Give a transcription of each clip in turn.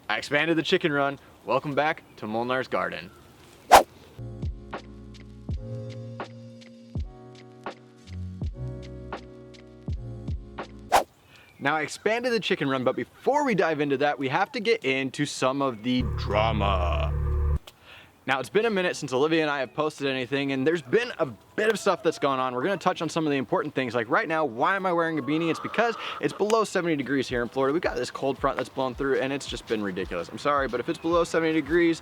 I expanded the chicken run. Welcome back to Molnar's Garden. Now I expanded the chicken run, but before we dive into that, we have to get into some of the drama. Now it's been a minute since Olivia and I have posted anything, and there's been a bit of stuff that's gone on. We're gonna touch on some of the important things, like right now, why am I wearing a beanie? It's because it's below 70 degrees here in Florida. We've got this cold front that's blown through, and it's just been ridiculous. I'm sorry, but if it's below 70 degrees,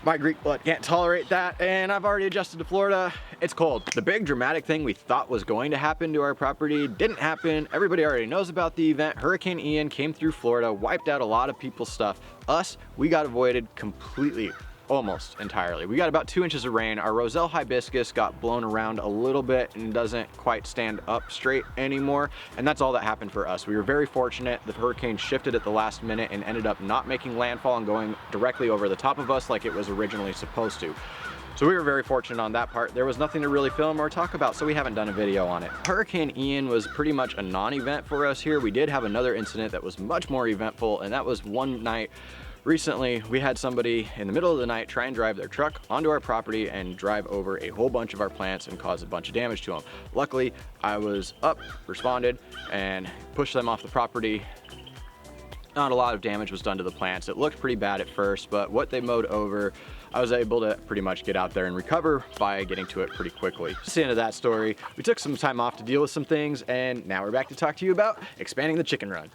my Greek blood can't tolerate that, and I've already adjusted to Florida. It's cold. The big dramatic thing we thought was going to happen to our property didn't happen. Everybody already knows about the event. Hurricane Ian came through Florida, wiped out a lot of people's stuff. Us, we got avoided completely. Almost entirely. We got about 2 inches of rain. Our Roselle hibiscus got blown around a little bit and doesn't quite stand up straight anymore. And that's all that happened for us. We were very fortunate. The hurricane shifted at the last minute and ended up not making landfall and going directly over the top of us like it was originally supposed to. So we were very fortunate on that part. There was nothing to really film or talk about, so we haven't done a video on it. Hurricane Ian was pretty much a non-event for us here. We did have another incident that was much more eventful, and that was one night recently. We had somebody in the middle of the night try and drive their truck onto our property and drive over a whole bunch of our plants and cause a bunch of damage to them. Luckily, I was up, responded, and pushed them off the property. Not a lot of damage was done to the plants. It looked pretty bad at first, but what they mowed over, I was able to pretty much get out there and recover by getting to it pretty quickly. That's the end of that story. We took some time off to deal with some things, and now we're back to talk to you about expanding the chicken run.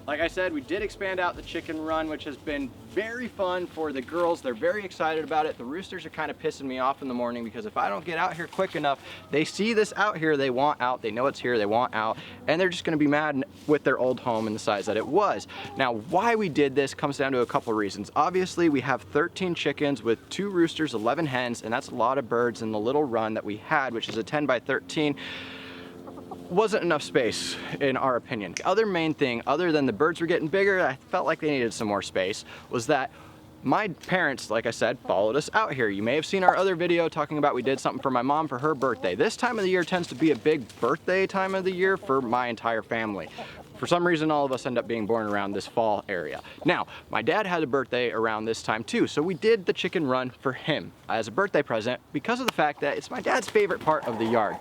Like I said, we did expand out the chicken run, which has been very fun for the girls. They're very excited about it. The roosters are kind of pissing me off in the morning because if I don't get out here quick enough, they see this out here, they want out, they know it's here, they want out, and they're just gonna be mad with their old home and the size that it was. Now, why we did this comes down to a couple reasons. Obviously, we have 13 chickens with 2 roosters, 11 hens, and that's a lot of birds in the little run that we had, which is a 10 by 13. Wasn't enough space in our opinion. The other main thing, other than the birds were getting bigger, I felt like they needed some more space, was that my parents, like I said, followed us out here. You may have seen our other video talking about we did something for my mom for her birthday. This time of the year tends to be a big birthday time of the year for my entire family. For some reason, all of us end up being born around this fall area. Now, my dad had a birthday around this time too, so we did the chicken run for him as a birthday present because of the fact that it's my dad's favorite part of the yard.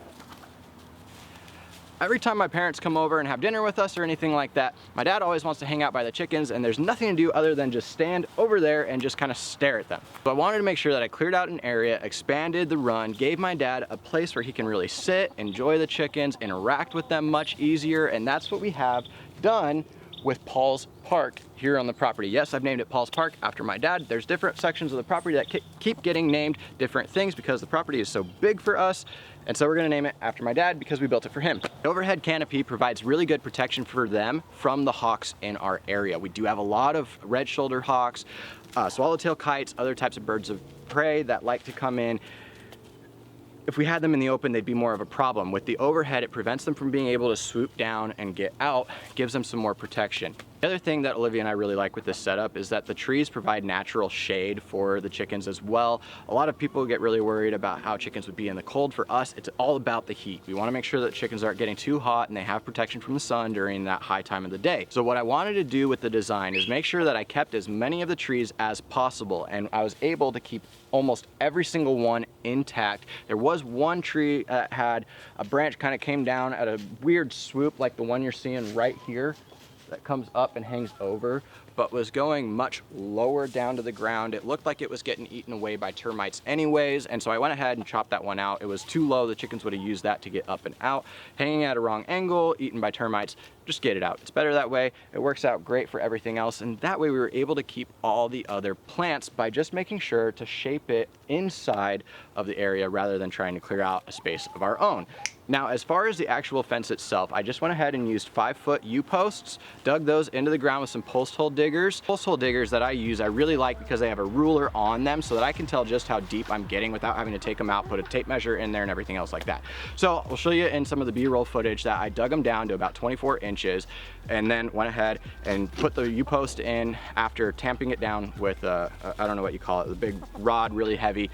Every time my parents come over and have dinner with us or anything like that, my dad always wants to hang out by the chickens, and there's nothing to do other than just stand over there and just kind of stare at them. So I wanted to make sure that I cleared out an area, expanded the run, gave my dad a place where he can really sit, enjoy the chickens, interact with them much easier, and that's what we have done with Paul's Park here on the property. Yes, I've named it Paul's Park after my dad. There's different sections of the property that keep getting named different things because the property is so big for us. And so we're gonna name it after my dad because we built it for him. The overhead canopy provides really good protection for them from the hawks in our area. We do have a lot of red-shouldered hawks, swallowtail kites, other types of birds of prey that like to come in. If we had them in the open, they'd be more of a problem. With the overhead, it prevents them from being able to swoop down and get out, gives them some more protection. The The other thing that Olivia and I really like with this setup is that the trees provide natural shade for the chickens as well. A lot of people get really worried about how chickens would be in the cold. For us, it's all about the heat. We want to make sure that chickens aren't getting too hot and they have protection from the sun during that high time of the day. So what I wanted to do with the design is make sure that I kept as many of the trees as possible, and I was able to keep almost every single one intact. There was one tree that had a branch kind of came down at a weird swoop like the one you're seeing right here that comes up and hangs over, but was going much lower down to the ground. It looked like it was getting eaten away by termites anyways, and so I went ahead and chopped that one out. It was too low, the chickens would have used that to get up and out. Hanging at a wrong angle, eaten by termites, just get it out. It's better that way. It works out great for everything else, and that way we were able to keep all the other plants by just making sure to shape it inside of the area rather than trying to clear out a space of our own. Now, as far as the actual fence itself, I just went ahead and used 5-foot U-posts, dug those into the ground with some post hole diggers. Post hole diggers that I use, I really like because they have a ruler on them so that I can tell just how deep I'm getting without having to take them out, put a tape measure in there and everything else like that. So I'll show you in some of the B-roll footage that I dug them down to about 24 inches and then went ahead and put the U-post in after tamping it down with, I don't know what you call it, the big rod, really heavy.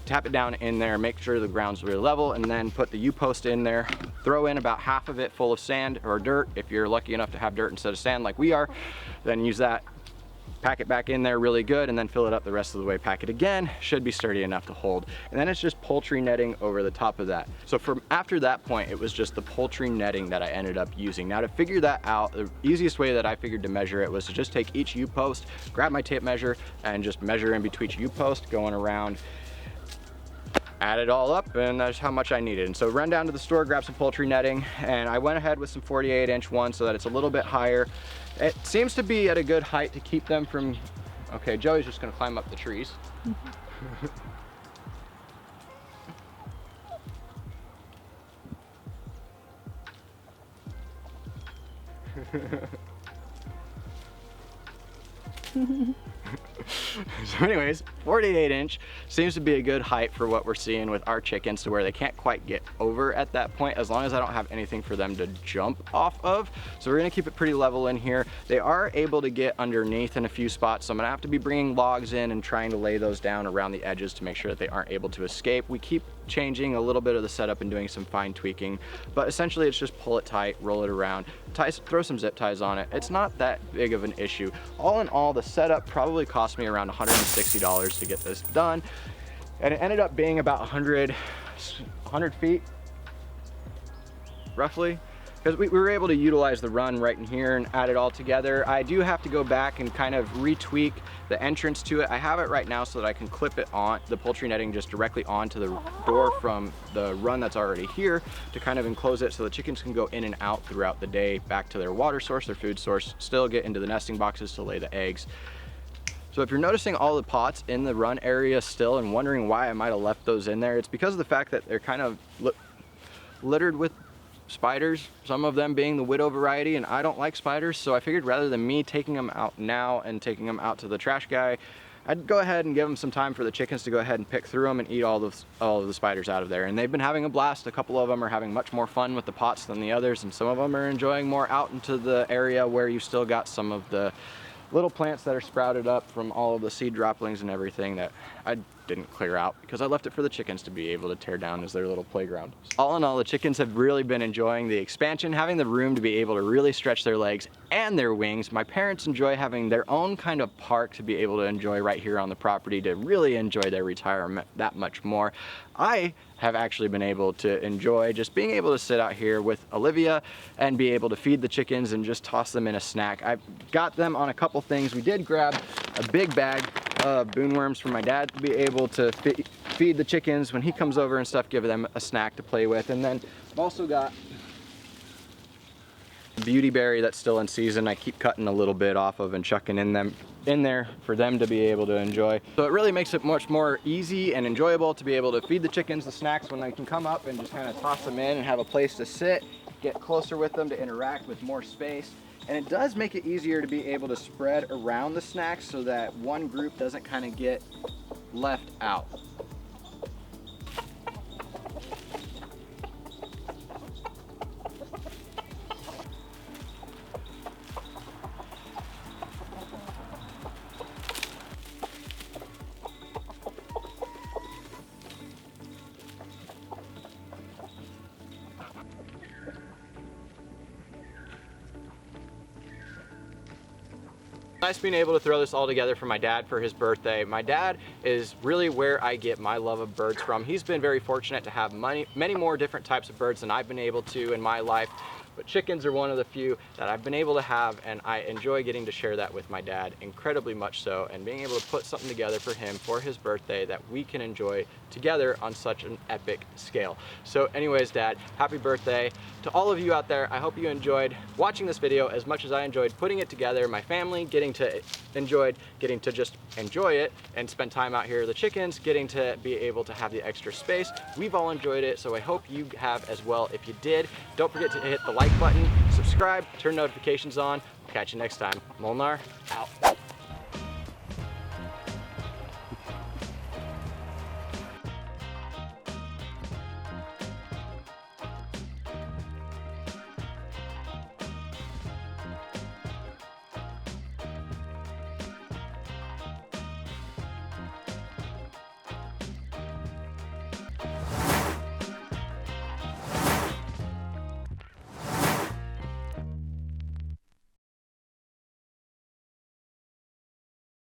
Tap it down in there, make sure the ground's really level, and then put the U-post in there. Throw in about half of it full of sand or dirt. If you're lucky enough to have dirt instead of sand like we are, then use that. Pack it back in there really good and then fill it up the rest of the way. Pack it again, should be sturdy enough to hold. And then it's just poultry netting over the top of that. So from after that point, it was just the poultry netting that I ended up using. Now to figure that out, the easiest way that I figured to measure it was to just take each U-post, grab my tape measure and just measure in between each U-post going around, add it all up, and that's how much I needed. And so run down to the store, grab some poultry netting, and I went ahead with some 48-inch ones so that it's a little bit higher. It seems to be at a good height to keep them from, okay, Joey's just gonna climb up the trees. So anyways, 48-inch seems to be a good height for what we're seeing with our chickens, to where they can't quite get over at that point as long as I don't have anything for them to jump off of. So we're gonna keep it pretty level in here. They are able to get underneath in a few spots, so I'm gonna have to be bringing logs in and trying to lay those down around the edges to make sure that they aren't able to escape. We keep changing a little bit of the setup and doing some fine tweaking, but essentially it's just pull it tight, roll it around, throw some zip ties on it. It's not that big of an issue. All in all, the setup probably cost me around $160 to get this done, and it ended up being about 100 feet roughly, because we were able to utilize the run right in here and add it all together. I do have to go back and kind of retweak the entrance to it. I have it right now so that I can clip it on the poultry netting just directly onto the door from the run that's already here to kind of enclose it so the chickens can go in and out throughout the day back to their water source, their food source, still get into the nesting boxes to lay the eggs. So if you're noticing all the pots in the run area still and wondering why I might have left those in there, it's because of the fact that they're kind of littered with spiders, some of them being the widow variety, and I don't like spiders, so I figured rather than me taking them out now and taking them out to the trash guy, I'd go ahead and give them some time for the chickens to go ahead and pick through them and eat all of the spiders out of there. And they've been having a blast. A couple of them are having much more fun with the pots than the others, and some of them are enjoying more out into the area where you still got some of the little plants that are sprouted up from all of the seed droplings and everything that I didn't clear out because I left it for the chickens to be able to tear down as their little playground. All in all, the chickens have really been enjoying the expansion, having the room to be able to really stretch their legs and their wings. My parents enjoy having their own kind of park to be able to enjoy right here on the property to really enjoy their retirement that much more. I have actually been able to enjoy just being able to sit out here with Olivia and be able to feed the chickens and just toss them in a snack. I've got them on a couple things. We did grab a big bag of boonworms for my dad to be able to feed the chickens when he comes over and stuff, give them a snack to play with. And then I've also got beauty berry that's still in season. I keep cutting a little bit off of and chucking in there for them to be able to enjoy. So it really makes it much more easy and enjoyable to be able to feed the chickens the snacks when they can come up and just kind of toss them in and have a place to sit, get closer with them to interact with more space. And it does make it easier to be able to spread around the snacks so that one group doesn't kind of get left out. Nice being able to throw this all together for my dad for his birthday. My dad is really where I get my love of birds from. He's been very fortunate to have many more different types of birds than I've been able to in my life. But chickens are one of the few that I've been able to have, and I enjoy getting to share that with my dad incredibly much so, and being able to put something together for him for his birthday that we can enjoy together on such an epic scale. So anyways, Dad, happy birthday. To all of you out there, I hope you enjoyed watching this video as much as I enjoyed putting it together. My family getting to just enjoy it and spend time out here. The chickens getting to be able to have the extra space. We've all enjoyed it, so I hope you have as well. If you did, don't forget to hit the like button, subscribe, turn notifications on. Catch you next time. Molnar out.